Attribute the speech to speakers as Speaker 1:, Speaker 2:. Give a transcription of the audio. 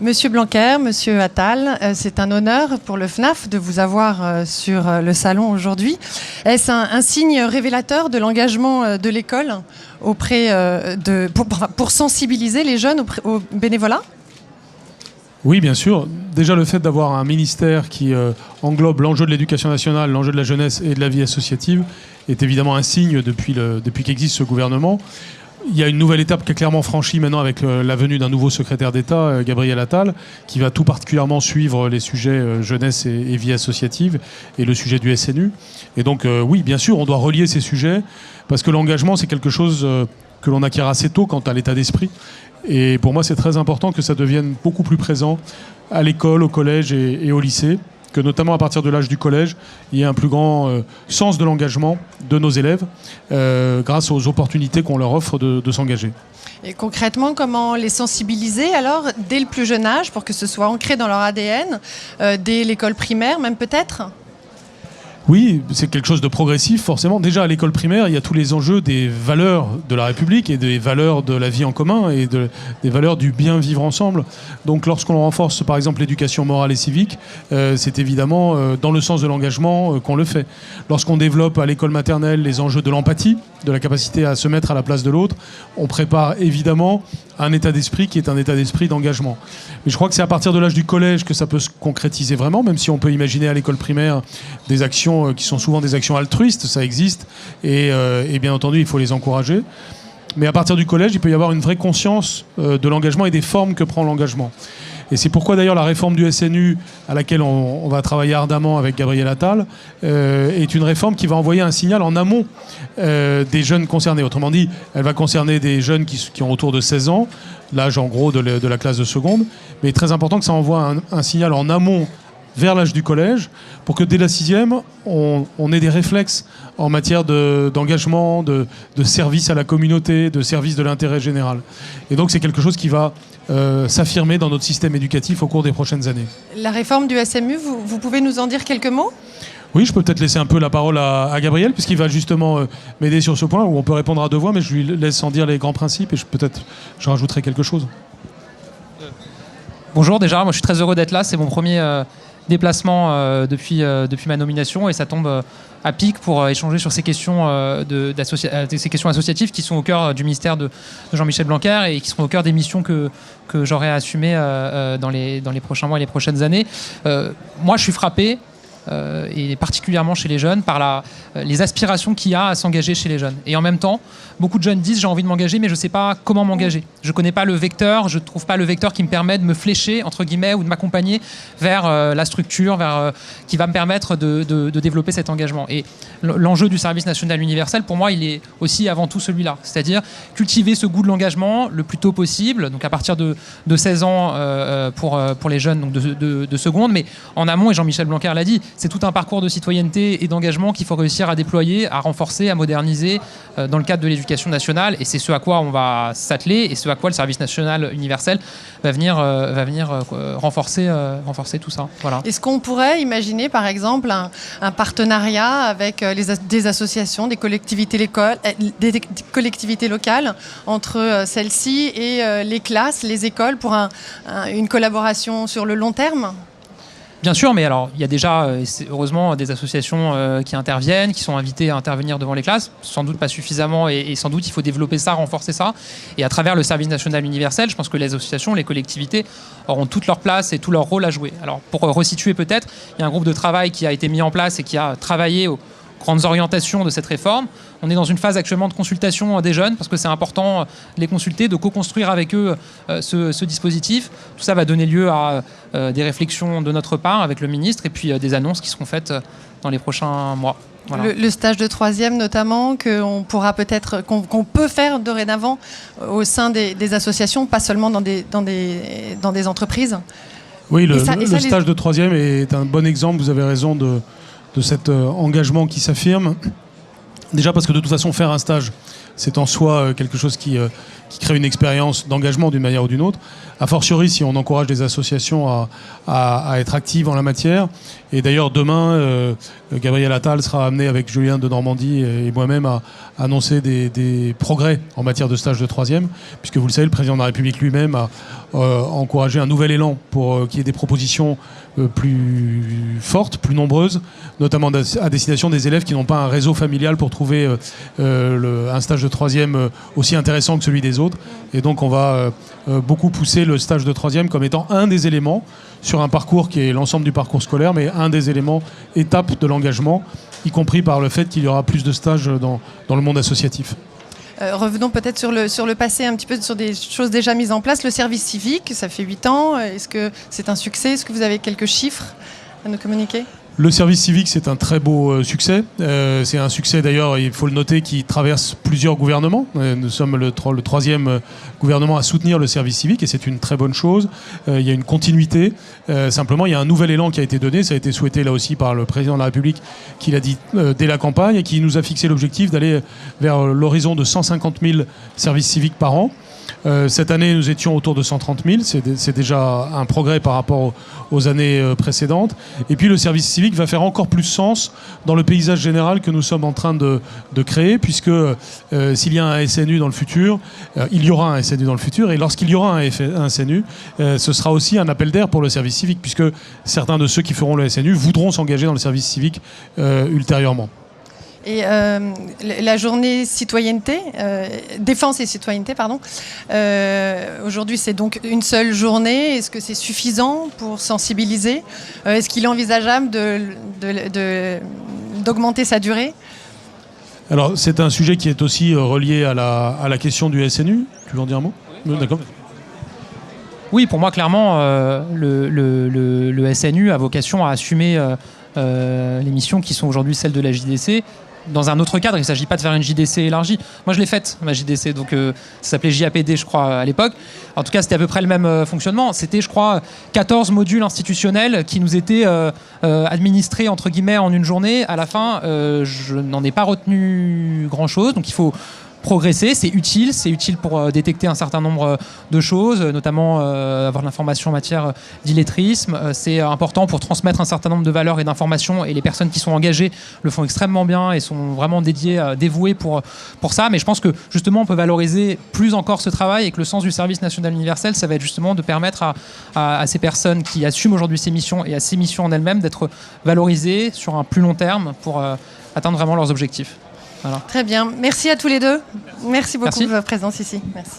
Speaker 1: Monsieur Blanquer, Monsieur Attal, c'est un honneur pour le FNAF de vous avoir sur le salon aujourd'hui. Est-ce un signe révélateur de l'engagement de l'école pour sensibiliser les jeunes au bénévolat ?
Speaker 2: Oui, bien sûr. Déjà, le fait d'avoir un ministère qui englobe l'enjeu de l'éducation nationale, l'enjeu de la jeunesse et de la vie associative est évidemment un signe depuis qu'existe ce gouvernement. Il y a une nouvelle étape qui est clairement franchie maintenant avec la venue d'un nouveau secrétaire d'État, Gabriel Attal, qui va tout particulièrement suivre les sujets jeunesse et vie associative et le sujet du SNU. Et donc, oui, bien sûr, on doit relier ces sujets parce que l'engagement, c'est quelque chose que l'on acquiert assez tôt quant à l'état d'esprit. Et pour moi, c'est très important que ça devienne beaucoup plus présent à l'école, au collège et au lycée, que notamment à partir de l'âge du collège, il y ait un plus grand sens de l'engagement de nos élèves grâce aux opportunités qu'on leur offre de s'engager.
Speaker 1: Et concrètement, comment les sensibiliser alors dès le plus jeune âge pour que ce soit ancré dans leur ADN, dès l'école primaire même peut-être ?
Speaker 2: Oui, c'est quelque chose de progressif, forcément. Déjà, à l'école primaire, il y a tous les enjeux des valeurs de la République et des valeurs de la vie en commun et des valeurs du bien vivre ensemble. Donc, lorsqu'on renforce, par exemple, l'éducation morale et civique, c'est évidemment dans le sens de l'engagement qu'on le fait. Lorsqu'on développe à l'école maternelle les enjeux de l'empathie, de la capacité à se mettre à la place de l'autre, on prépare évidemment un état d'esprit qui est un état d'esprit d'engagement. Mais je crois que c'est à partir de l'âge du collège que ça peut se concrétiser vraiment, même si on peut imaginer à l'école primaire des actions qui sont souvent des actions altruistes, ça existe, et bien entendu, il faut les encourager. Mais à partir du collège, il peut y avoir une vraie conscience de l'engagement et des formes que prend l'engagement. Et c'est pourquoi d'ailleurs la réforme du SNU, à laquelle on va travailler ardemment avec Gabriel Attal, est une réforme qui va envoyer un signal en amont des jeunes concernés. Autrement dit, elle va concerner des jeunes qui ont autour de 16 ans, l'âge en gros de la classe de seconde, mais il est très important que ça envoie un signal en amont vers l'âge du collège, pour que dès la 6e, on ait des réflexes en matière d'engagement, de service à la communauté, de service de l'intérêt général. Et donc c'est quelque chose qui va s'affirmer dans notre système éducatif au cours des prochaines années.
Speaker 1: La réforme du SMU, vous pouvez nous en dire quelques mots ?
Speaker 2: Oui, je peux peut-être laisser un peu la parole à Gabriel, puisqu'il va justement m'aider sur ce point, où on peut répondre à deux voix, mais je lui laisse en dire les grands principes, et peut-être je rajouterai quelque chose.
Speaker 3: Bonjour, déjà, moi je suis très heureux d'être là, c'est mon premier déplacement depuis ma nomination, et ça tombe à pic pour échanger sur ces questions, ces questions associatives qui sont au cœur du ministère de Jean-Michel Blanquer et qui seront au cœur des missions que j'aurai à assumer dans les prochains mois et les prochaines années. Moi, je suis frappé, et particulièrement chez les jeunes, par les aspirations qu'il y a à s'engager chez les jeunes. Et en même temps, beaucoup de jeunes disent j'ai envie de m'engager, mais je ne sais pas comment m'engager. Je ne connais pas le vecteur, je ne trouve pas le vecteur qui me permet de me flécher, entre guillemets, ou de m'accompagner vers la structure, qui va me permettre de développer cet engagement. Et l'enjeu du service national universel, pour moi, il est aussi avant tout celui-là. C'est-à-dire cultiver ce goût de l'engagement le plus tôt possible, donc à partir de 16 ans pour les jeunes donc de seconde, mais en amont, et Jean-Michel Blanquer l'a dit, c'est tout un parcours de citoyenneté et d'engagement qu'il faut réussir à déployer, à renforcer, à moderniser dans le cadre de l'éducation nationale. Et c'est ce à quoi on va s'atteler et ce à quoi le service national universel va venir renforcer tout ça. Voilà.
Speaker 1: Est-ce qu'on pourrait imaginer, par exemple, un partenariat avec des associations, des collectivités locales, entre celles-ci et les classes, les écoles, pour une collaboration sur le long terme ?
Speaker 3: Bien sûr, mais alors il y a déjà, heureusement, des associations qui interviennent, qui sont invitées à intervenir devant les classes, sans doute pas suffisamment, et sans doute il faut développer ça, renforcer ça. Et à travers le service national universel, je pense que les associations, les collectivités auront toute leur place et tout leur rôle à jouer. Alors pour resituer peut-être, il y a un groupe de travail qui a été mis en place et qui a travaillé aux grandes orientations de cette réforme. On est dans une phase actuellement de consultation des jeunes, parce que c'est important de les consulter, de co-construire avec eux ce dispositif. Tout ça va donner lieu à des réflexions de notre part avec le ministre, et puis des annonces qui seront faites dans les prochains mois. Voilà.
Speaker 1: Le stage de 3e notamment, qu'on peut faire dorénavant au sein des associations, pas seulement dans des entreprises.
Speaker 2: Oui, le stage de 3e est un bon exemple, vous avez raison, de cet engagement qui s'affirme. Déjà parce que de toute façon, faire un stage, c'est en soi quelque chose qui qui crée une expérience d'engagement d'une manière ou d'une autre. A fortiori, si on encourage les associations à être actives en la matière. Et d'ailleurs, demain, Gabriel Attal sera amené avec Julien de Normandie et moi-même à annoncer des progrès en matière de stage de troisième, puisque vous le savez, le président de la République lui-même a encouragé un nouvel élan pour qu'il y ait des propositions plus fortes, plus nombreuses, notamment à destination des élèves qui n'ont pas un réseau familial pour trouver un stage de troisième aussi intéressant que celui des autres. Et donc on va beaucoup pousser le stage de troisième comme étant un des éléments sur un parcours qui est l'ensemble du parcours scolaire, mais un des éléments, étapes de l'engagement, y compris par le fait qu'il y aura plus de stages dans le monde associatif.
Speaker 1: Revenons peut-être sur le passé, un petit peu sur des choses déjà mises en place. Le service civique, ça fait 8 ans. Est-ce que c'est un succès? Est-ce que vous avez quelques chiffres à nous communiquer?
Speaker 2: Le service civique, c'est un très beau succès. C'est un succès d'ailleurs, il faut le noter, qui traverse plusieurs gouvernements. Nous sommes le troisième gouvernement à soutenir le service civique et c'est une très bonne chose. Il y a une continuité. Simplement, il y a un nouvel élan qui a été donné. Ça a été souhaité là aussi par le président de la République qui l'a dit dès la campagne et qui nous a fixé l'objectif d'aller vers l'horizon de 150 000 services civiques par an. Cette année, nous étions autour de 130 000. C'est déjà un progrès par rapport aux années précédentes. Et puis, le service civique va faire encore plus sens dans le paysage général que nous sommes en train de créer, puisque s'il y a un SNU dans le futur, il y aura un SNU dans le futur. Et lorsqu'il y aura un SNU, ce sera aussi un appel d'air pour le service civique, puisque certains de ceux qui feront le SNU voudront s'engager dans le service civique ultérieurement.
Speaker 1: Et la journée citoyenneté, défense et citoyenneté, pardon. Aujourd'hui, c'est donc une seule journée. Est-ce que c'est suffisant pour sensibiliser? Est-ce qu'il est envisageable d'augmenter sa durée?
Speaker 2: Alors, c'est un sujet qui est aussi relié à la question du SNU. Tu veux en dire un mot? Oui. D'accord.
Speaker 3: Oui, pour moi, clairement, le SNU a vocation à assumer les missions qui sont aujourd'hui celles de la JDC. Dans un autre cadre, il ne s'agit pas de faire une JDC élargie. Moi, je l'ai faite, ma JDC, donc ça s'appelait JAPD, je crois, à l'époque. En tout cas, c'était à peu près le même fonctionnement. C'était, je crois, 14 modules institutionnels qui nous étaient administrés, entre guillemets, en une journée. À la fin, je n'en ai pas retenu grand-chose, donc il faut progresser, c'est utile pour détecter un certain nombre de choses, notamment avoir de l'information en matière d'illettrisme. C'est important pour transmettre un certain nombre de valeurs et d'informations, et les personnes qui sont engagées le font extrêmement bien et sont vraiment dévouées pour ça. Mais je pense que justement on peut valoriser plus encore ce travail, et que le sens du service national universel, ça va être justement de permettre à ces personnes qui assument aujourd'hui ces missions et à ces missions en elles-mêmes d'être valorisées sur un plus long terme pour atteindre vraiment leurs objectifs. Voilà.
Speaker 1: Très bien. Merci à tous les deux. Merci beaucoup de votre présence ici. Merci.